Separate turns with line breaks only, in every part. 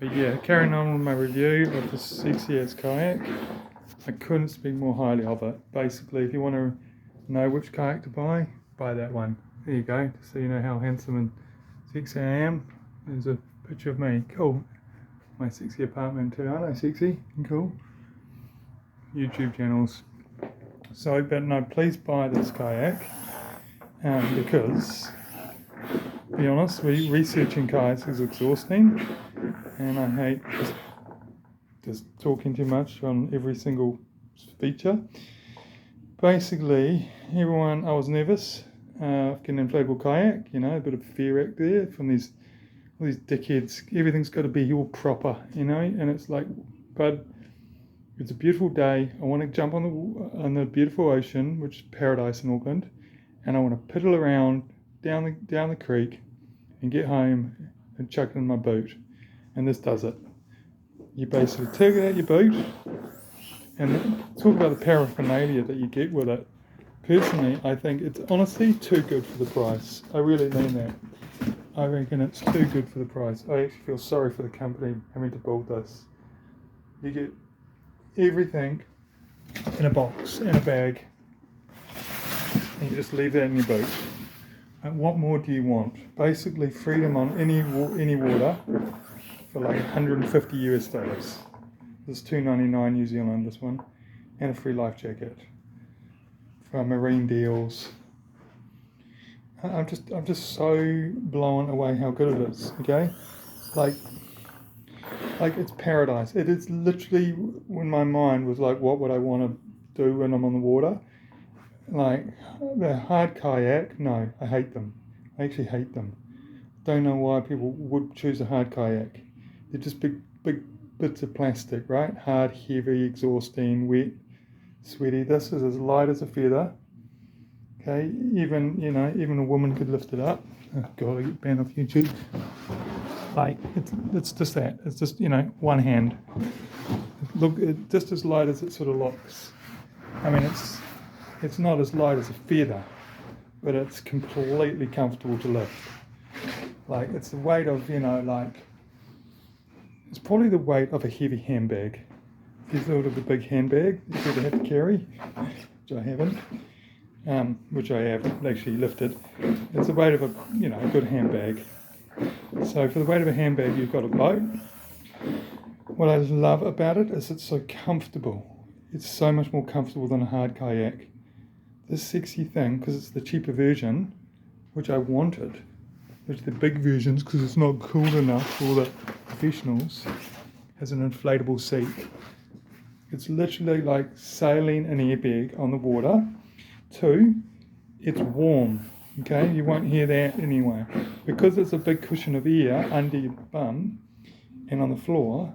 But yeah, carrying on with my review of the sexy ass kayak, I couldn't speak more highly of it. Basically, if you want to know which kayak to buy that one. There you go, so you know how handsome and sexy I am. There's a picture of me. Cool. My sexy apartment too, aren't I sexy and cool? YouTube channels. So, but no, please buy this kayak because, to be honest, researching kayaks is exhausting, and I hate just talking too much on every single feature. Basically, I was nervous getting an inflatable kayak, a bit of fear act there from all these dickheads. Everything's got to be all proper, and it's like, but it's a beautiful day. I want to jump on the beautiful ocean, which is paradise in Auckland, and I want to piddle around down the creek and get home and chuck it in my boot. And this does it. You basically take it out your boot and talk about the paraphernalia that you get with it. Personally, I think it's honestly too good for the price. I really mean that. I reckon it's too good for the price. I actually feel sorry for the company having to build this. You get everything in a box, in a bag, and you just leave that in your boat. And what more do you want? Basically, freedom on any water for like 150 US dollars. This is $2.99 New Zealand, this one, and a free life jacket from Marine Deals. I'm just so blown away how good it is. Okay, like it's paradise. It is literally, when my mind was like, what would I want to do when I'm on the water? Like the hard kayak, no, I hate them. I actually hate them. Don't know why people would choose a hard kayak. They're just big bits of plastic, right? Hard, heavy, exhausting, wet, sweaty. This is as light as a feather. Okay, even a woman could lift it up. Oh God, I get banned off YouTube. Like it's just that. It's just one hand. Look, it's just as light as it sort of looks. I mean, it's not as light as a feather, but it's completely comfortable to lift. Like it's the weight of it's probably the weight of a heavy handbag. If you thought of a big handbag you ever have to carry, which I haven't. Which I haven't actually lifted. It's the weight of a good handbag. So for the weight of a handbag, you've got a boat. What I love about it is it's so comfortable. It's so much more comfortable than a hard kayak. This sexy thing, because it's the cheaper version, which I wanted, which the big versions, because it's not cool enough for the professionals, has an inflatable seat. It's literally like sailing an airbag on the water. 2, it's warm, okay? You won't hear that anyway. Because it's a big cushion of air under your bum and on the floor,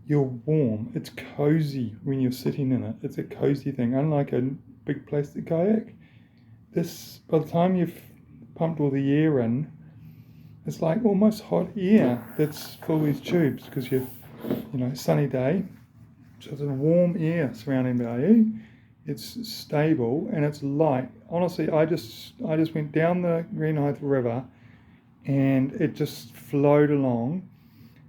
you're warm. It's cozy when you're sitting in it. It's a cozy thing. Unlike a big plastic kayak, this, by the time you've pumped all the air in, it's like almost hot air that's full of these tubes because sunny day. So there's warm air surrounding by you. It's stable and it's light. Honestly, I just went down the Greenhithe River and it just flowed along.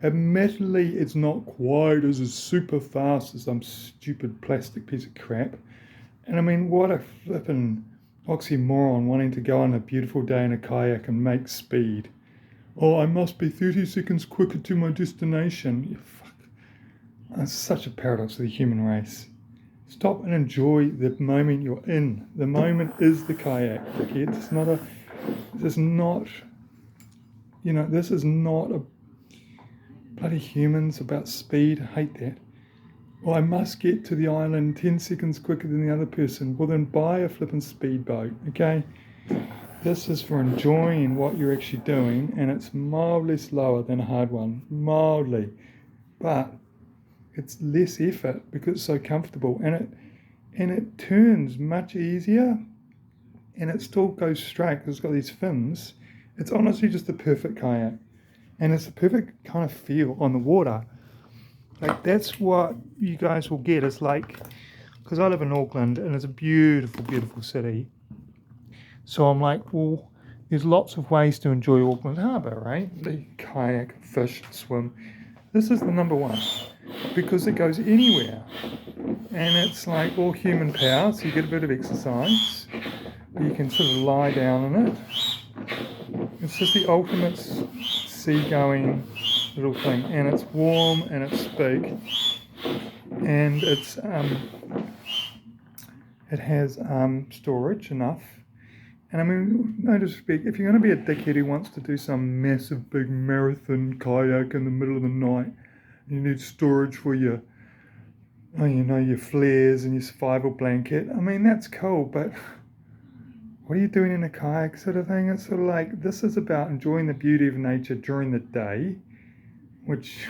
Admittedly, it's not quite as super fast as some stupid plastic piece of crap. And I mean, what a flippin' oxymoron wanting to go on a beautiful day in a kayak and make speed. Oh, I must be 30 seconds quicker to my destination. Fuck. That's such a paradox of the human race. Stop and enjoy the moment you're in. The moment is the kayak, kids. This is not a bloody humans about speed. I hate that. Well, I must get to the island 10 seconds quicker than the other person. Well, then buy a flippin' speedboat, okay? This is for enjoying what you're actually doing, and it's mildly slower than a hard one. Mildly. But it's less effort because it's so comfortable, and it turns much easier, and it still goes straight because it's got these fins. It's honestly just the perfect kayak, and it's the perfect kind of feel on the water. Like that's what you guys will get. It's like, because I live in Auckland and it's a beautiful, beautiful city. So I'm like, well, there's lots of ways to enjoy Auckland Harbour, right? The kayak, fish, swim. This is the number one because it goes anywhere, and it's like all human power, so you get a bit of exercise. You can sort of lie down in it. It's just the ultimate seagoing little thing, and it's warm and it's big, and it has storage enough. And I mean, no disrespect, if you're going to be a dickhead who wants to do some massive big marathon kayak in the middle of the night, you need storage for your, your flares and your survival blanket. I mean, that's cool, but what are you doing in a kayak sort of thing? It's sort of like, this is about enjoying the beauty of nature during the day, which,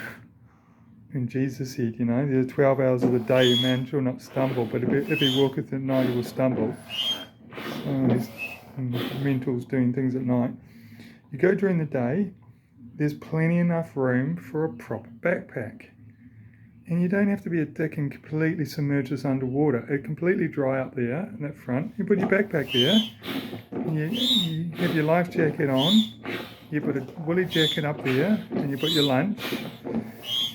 and Jesus said, there are 12 hours of the day, man shall not stumble, but if he walketh at night, he will stumble. There's mentals doing things at night. You go during the day, there's plenty enough room for a proper backpack. And you don't have to be a dick and completely submerge this underwater. It completely dry up there in that front. You put your backpack there, you have your life jacket on, you put a woolly jacket up there, and you put your lunch,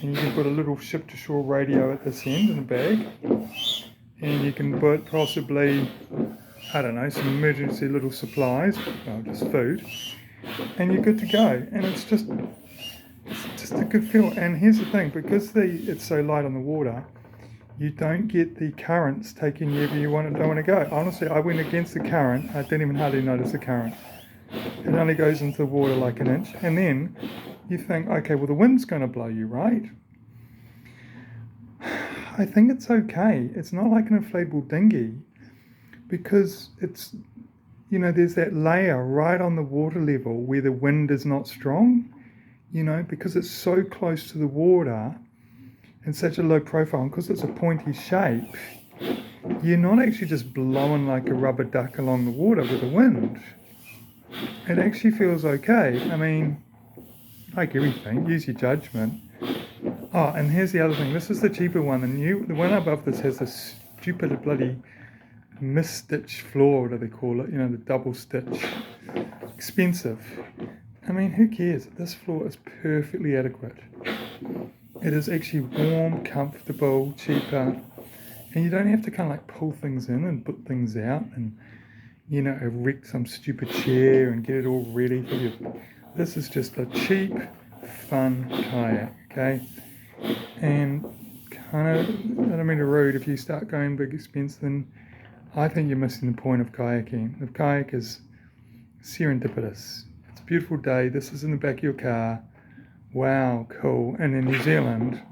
and you can put a little ship-to-shore radio at this end in a bag, and you can put possibly, some emergency little supplies, just food, and you're good to go. And it's just a good feel. And here's the thing, because it's so light on the water, you don't get the currents taking you wherever don't want to go. Honestly, I went against the current. I didn't even hardly notice the current. It only goes into the water like an inch. And then you think, okay, well, the wind's going to blow you, right? I think it's okay. It's not like an inflatable dinghy, because it's, there's that layer right on the water level where the wind is not strong, because it's so close to the water and such a low profile, and because it's a pointy shape, you're not actually just blowing like a rubber duck along the water with the wind. It actually feels okay. I mean, like everything, use your judgment. Oh, and here's the other thing. This is the cheaper one. The one above this has this stupid bloody mis-stitch floor, what do they call it? The double stitch. Expensive. I mean, who cares? This floor is perfectly adequate. It is actually warm, comfortable, cheaper, and you don't have to kind of like pull things in and put things out and, erect some stupid chair and get it all ready for you. This is just a cheap, fun kayak, okay? And kind of, I don't mean to rude, if you start going big expense, then I think you're missing the point of kayaking. The kayak is serendipitous. It's a beautiful day. This is in the back of your car. Wow, cool. And in New Zealand,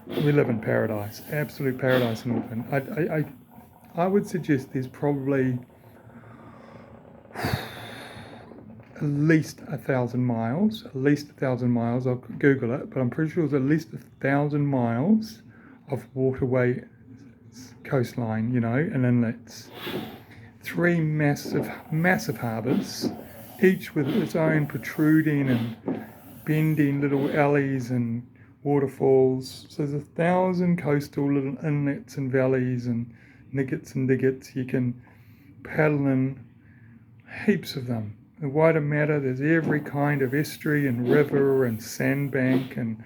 we live in paradise, absolute paradise in Auckland. I would suggest there's probably at least 1,000 miles. I'll Google it, but I'm pretty sure there's at least 1,000 miles of waterway coastline, and inlets. 3 massive harbours, each with its own protruding and bending little alleys and waterfalls. So there's 1,000 coastal little inlets and valleys and niggets and diggets. You can paddle in heaps of them. The wider matter, there's every kind of estuary and river and sandbank and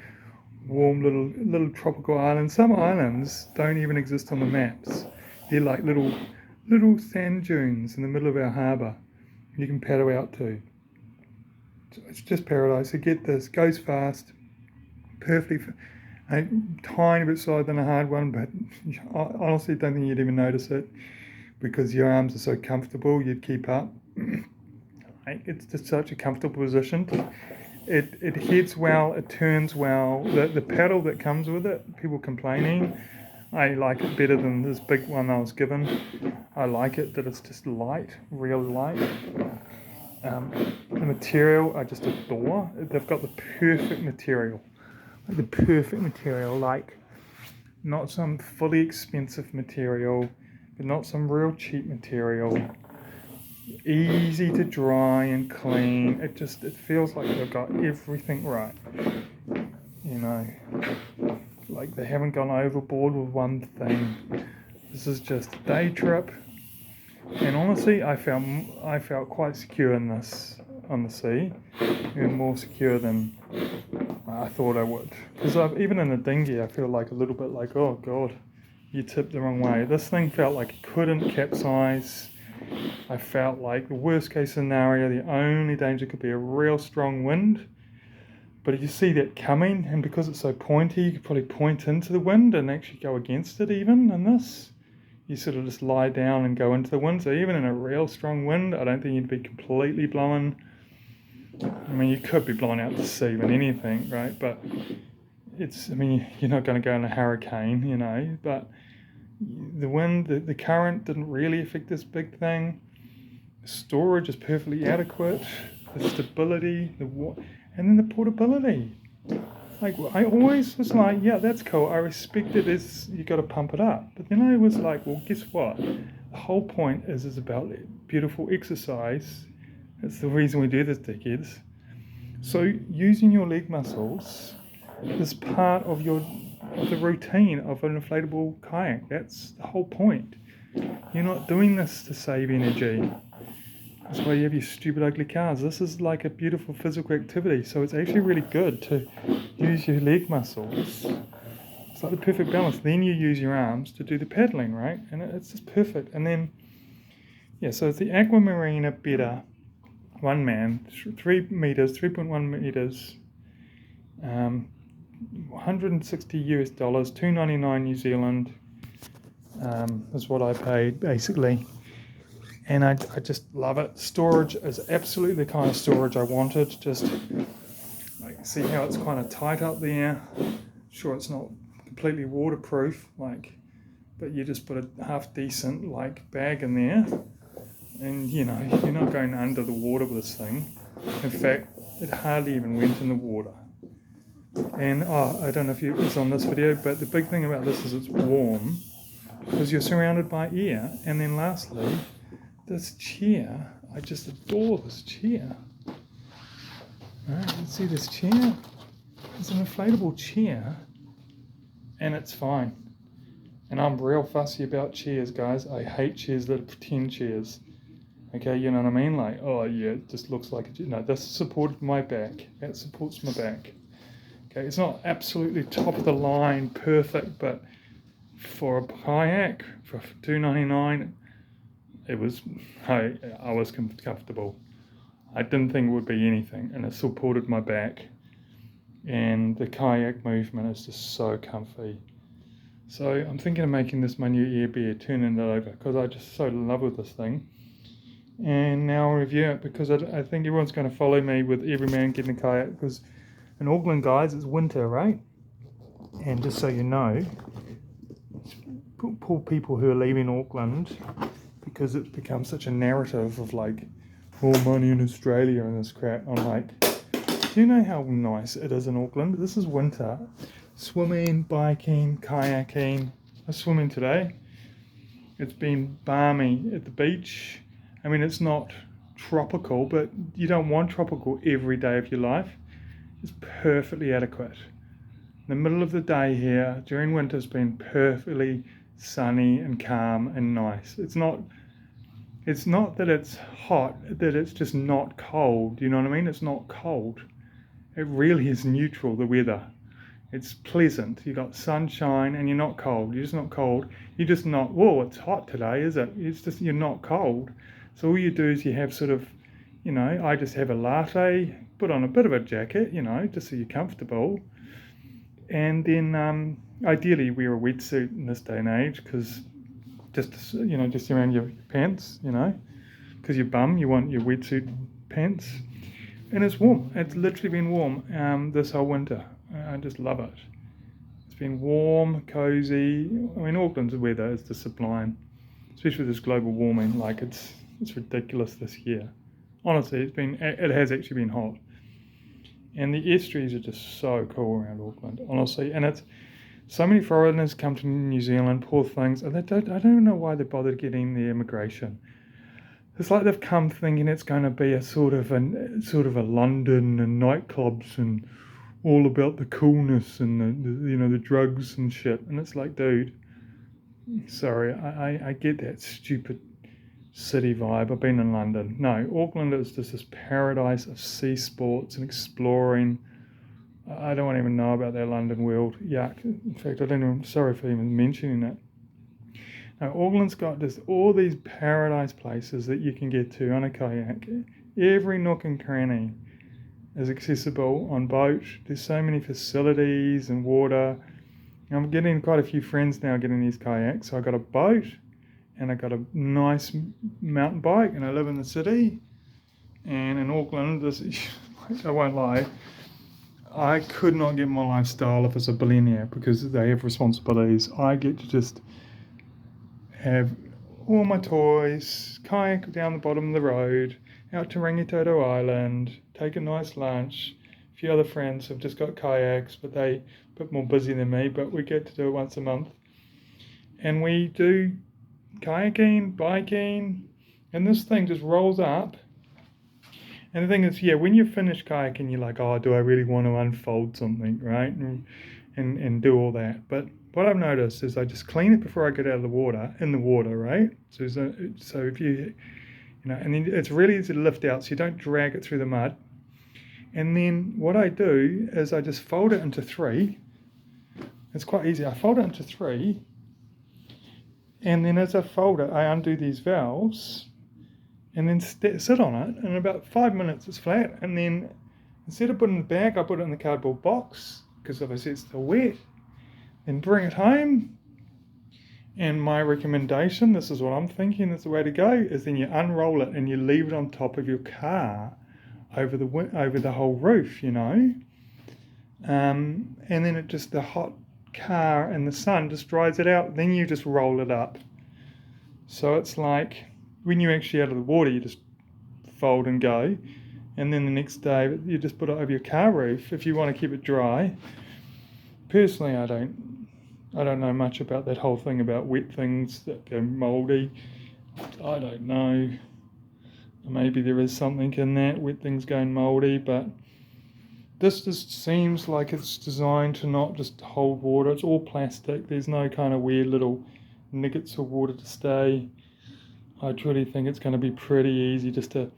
warm little tropical islands. Some islands don't even exist on the maps. They're like little sand dunes in the middle of our harbour you can paddle out to. So it's just paradise. So get this, goes fast, perfectly, a tiny bit slower than a hard one, but I honestly don't think you'd even notice it because your arms are so comfortable, you'd keep up. It's just such a comfortable position. It heads well, it turns well. The paddle that comes with it, people complaining, I like it better than this big one I was given. I like it that it's just light, real light. The material I just adore. They've got the perfect material. Like not some fully expensive material, but not some real cheap material. Easy to dry and clean. It feels like they've got everything right. Like they haven't gone overboard with one thing. This is just a day trip. And honestly, I felt quite secure in this on the sea, even more secure than I thought I would. Because even in a dinghy, I feel like a little bit like, oh God, you tipped the wrong way. This thing felt like it couldn't capsize. I felt like the worst case scenario, the only danger could be a real strong wind. But you see that coming, and because it's so pointy, you could probably point into the wind and actually go against it even in this. You sort of just lie down and go into the wind. So even in a real strong wind, I don't think you'd be completely blown. I mean, you could be blown out to sea with anything, right? But you're not going to go in a hurricane, but the wind, the current didn't really affect this big thing. The storage is perfectly adequate. The stability, and then the portability. Like, I always was like, yeah, that's cool. I respect it as you got to pump it up. But then I was like, well, guess what? The whole point is about beautiful exercise. That's the reason we do this, dickheads. So using your leg muscles is part of the routine of an inflatable kayak. That's the whole point. You're not doing this to save energy. That's why you have your stupid ugly cars. This is like a beautiful physical activity. So it's actually really good to use your leg muscles. It's like the perfect balance. Then you use your arms to do the paddling, right? And it's just perfect. And then, so it's the AQUA MARINA BETTA, one man, 3 meters, 3.1 meters, $160 US, $2.99 New Zealand, is what I paid basically. And I just love it. Storage is absolutely the kind of storage I wanted. Just like see how it's kind of tight up there. Sure, it's not completely waterproof, but you just put a half decent bag in there, and you're not going under the water with this thing. In fact, it hardly even went in the water. And I don't know if it was on this video, but the big thing about this is it's warm because you're surrounded by air. And then lastly, this chair, I just adore this chair. Right, you can see this chair. It's an inflatable chair, and it's fine. And I'm real fussy about chairs, guys. I hate chairs that are pretend chairs. Okay, you know what I mean? It just looks like a chair. No, this supported my back. That supports my back. Okay, it's not absolutely top of the line, perfect, but for a kayak, for $2.99, I was comfortable. I didn't think it would be anything, and it supported my back. And the kayak movement is just so comfy. So I'm thinking of making this my new airbed, turning it over, because I just so love with this thing. And now I'll review it, because I think everyone's going to follow me with every man getting a kayak, because in Auckland, guys, it's winter, right? And just so you know, poor people who are leaving Auckland, because it's become such a narrative of more money in Australia and this crap. I'm like, do you know how nice it is in Auckland? This is winter. Swimming, biking, kayaking. I was swimming today. It's been balmy at the beach. I mean, it's not tropical, but you don't want tropical every day of your life. It's perfectly adequate. In the middle of the day here, during winter, it's been perfectly sunny and calm and nice. It's not that it's hot, that it's just not cold. You know what I mean? It's not cold. It really is neutral, the weather. It's pleasant. You got sunshine and you're not cold. You're just not cold. You're just not, whoa, it's hot today, is it? It's just, you're not cold. So all you do is you have sort of, I just have a latte, put on a bit of a jacket, just so you're comfortable. And then ideally wear a wetsuit in this day and age, because just around your pants, because your bum, you want your wetsuit pants. And it's warm. It's literally been warm this whole winter. I just love it. It's been warm, cozy. I mean, Auckland's weather is just sublime, especially with this global warming. It's ridiculous this year. Honestly, it has actually been hot. And the estuaries are just so cool around Auckland, honestly. And it's so many foreigners come to New Zealand, poor things. I don't even know why they bothered getting the immigration. It's like they've come thinking it's going to be a sort of a London and nightclubs and all about the coolness and the drugs and shit. And it's like, dude, sorry, I get that stupid city vibe. I've been in London. No, Auckland is just this paradise of sea sports and exploring. I don't even know about their London World. Yuck. In fact, I'm sorry for even mentioning it. Now, Auckland's got just all these paradise places that you can get to on a kayak. Every nook and cranny is accessible on boat. There's so many facilities and water. I'm getting quite a few friends now getting these kayaks. So I got a boat and I got a nice mountain bike, and I live in the city. And in Auckland, I won't lie, I could not get my lifestyle if it's a billionaire, because they have responsibilities. I get to just have all my toys, kayak down the bottom of the road, out to Rangitoto Island, take a nice lunch. A few other friends have just got kayaks, but they a bit more busy than me, but we get to do it once a month. And we do kayaking, biking, and this thing just rolls up. And the thing is, when you finish kayaking, you're like, oh, do I really want to unfold something, right? And do all that. But what I've noticed is I just clean it before I get out of the water, right? So if you and then it's really easy to lift out, so you don't drag it through the mud. And then what I do is I just fold it into three. It's quite easy. I fold it into three. And then as I fold it, I undo these valves and then sit on it. And in about 5 minutes, it's flat. And then instead of putting it in the bag, I put it in the cardboard box, because obviously it's still wet. Then bring it home. And my recommendation, this is what I'm thinking is the way to go, is then you unroll it and you leave it on top of your car over the whole roof, and then it just, the hot car and the sun just dries it out. Then you just roll it up. So it's like when you're actually out of the water, you just fold and go, and then the next day you just put it over your car roof if you want to keep it dry. Personally, I don't know much about that whole thing about wet things that go mouldy. I don't know. Maybe there is something in that, wet things going mouldy, but this just seems like it's designed to not just hold water. It's all plastic. There's no kind of weird little nuggets of water to stay. I truly think it's going to be pretty easy just to,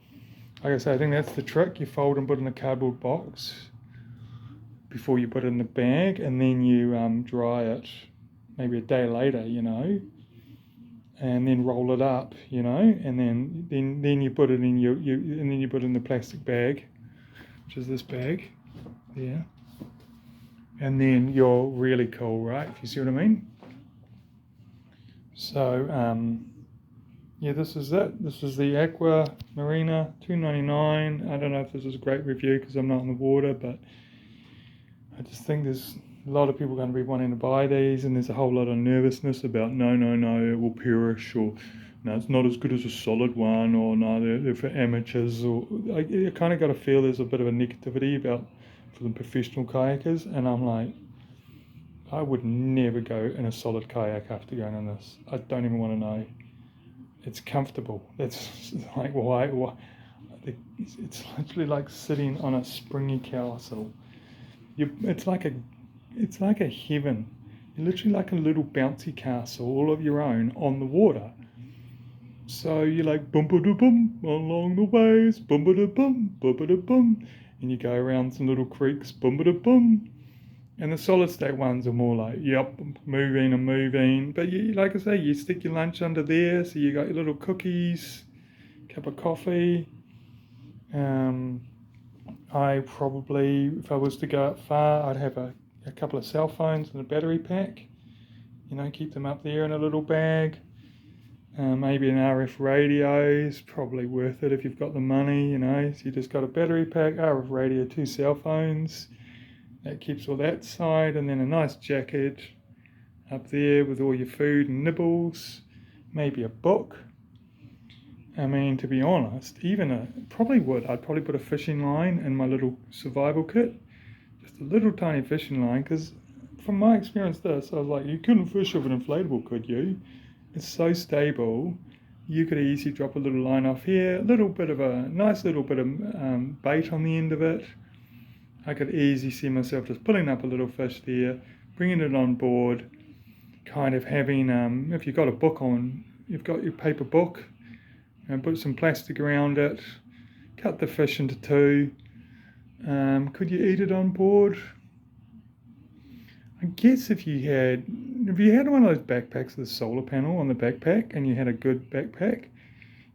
like I say, I think that's the trick. You fold and put it in a cardboard box before you put it in the bag, and then you dry it maybe a day later, and then roll it up, and then you put it in and then you put it in the plastic bag, which is this bag, and then you're really cool, right? If you see what I mean. So this is it. This is the AQUA MARINA, $2.99. I don't know if this is a great review because I'm not in the water, but I just think there's a lot of people going to be wanting to buy these, and there's a whole lot of nervousness about no, it will perish, or no, it's not as good as a solid one, or no, they're for amateurs, or I kind of got to feel there's a bit of a negativity for the professional kayakers, and I'm like, I would never go in a solid kayak after going on this. I don't even want to know. It's comfortable. That's like, why? It's literally like sitting on a springy castle. It's like a heaven. You're literally like a little bouncy castle all of your own on the water. So you're like bum-ba-da-bum along the waves, bum-ba-da-bum, bum-ba-da-bum, and you go around some little creeks, bum-ba-da-bum. And the solid state ones are more like, moving. But like I say, you stick your lunch under there, so you got your little cookies, cup of coffee. I probably, if I was to go out far, I'd have a couple of cell phones and a battery pack. Keep them up there in a little bag. Maybe an RF radio is probably worth it if you've got the money, So you just got a battery pack, RF radio, 2 cell phones. That keeps all that side, and then a nice jacket up there with all your food and nibbles, maybe a book. I mean, to be honest, I'd probably put a fishing line in my little survival kit, just a little tiny fishing line, because from my experience I was like, you couldn't fish with an inflatable, could you? It's so stable. You could easily drop a little line off here, a nice little bit of bait on the end of it. I could easily see myself just pulling up a little fish there, bringing it on board, kind of having, if you've got a book on, you've got your paper book, and put some plastic around it, cut the fish into 2. Could you eat it on board? I guess if you had one of those backpacks with a solar panel on the backpack and you had a good backpack,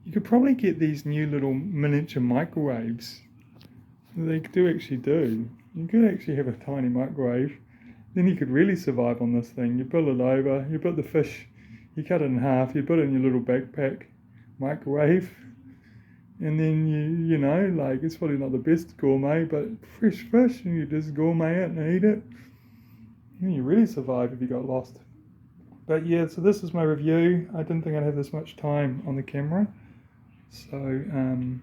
you could probably get these new little miniature microwaves. They do actually do. You could actually have a tiny microwave. Then you could really survive on this thing. You pull it over, you put the fish, you cut it in half, you put it in your little backpack microwave, and then you know, like, it's probably not the best gourmet, but fresh fish, and you just gourmet it and eat it. And you really survive if you got lost. But yeah, so this is my review. I didn't think I'd have this much time on the camera. So I'm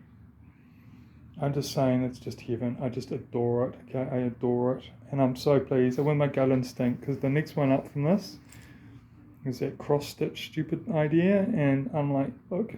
just saying it's just heaven. I just adore it. Okay, I adore it. And I'm so pleased. I win my gut instinct because the next one up from this is that cross-stitch stupid idea. And I'm like, look,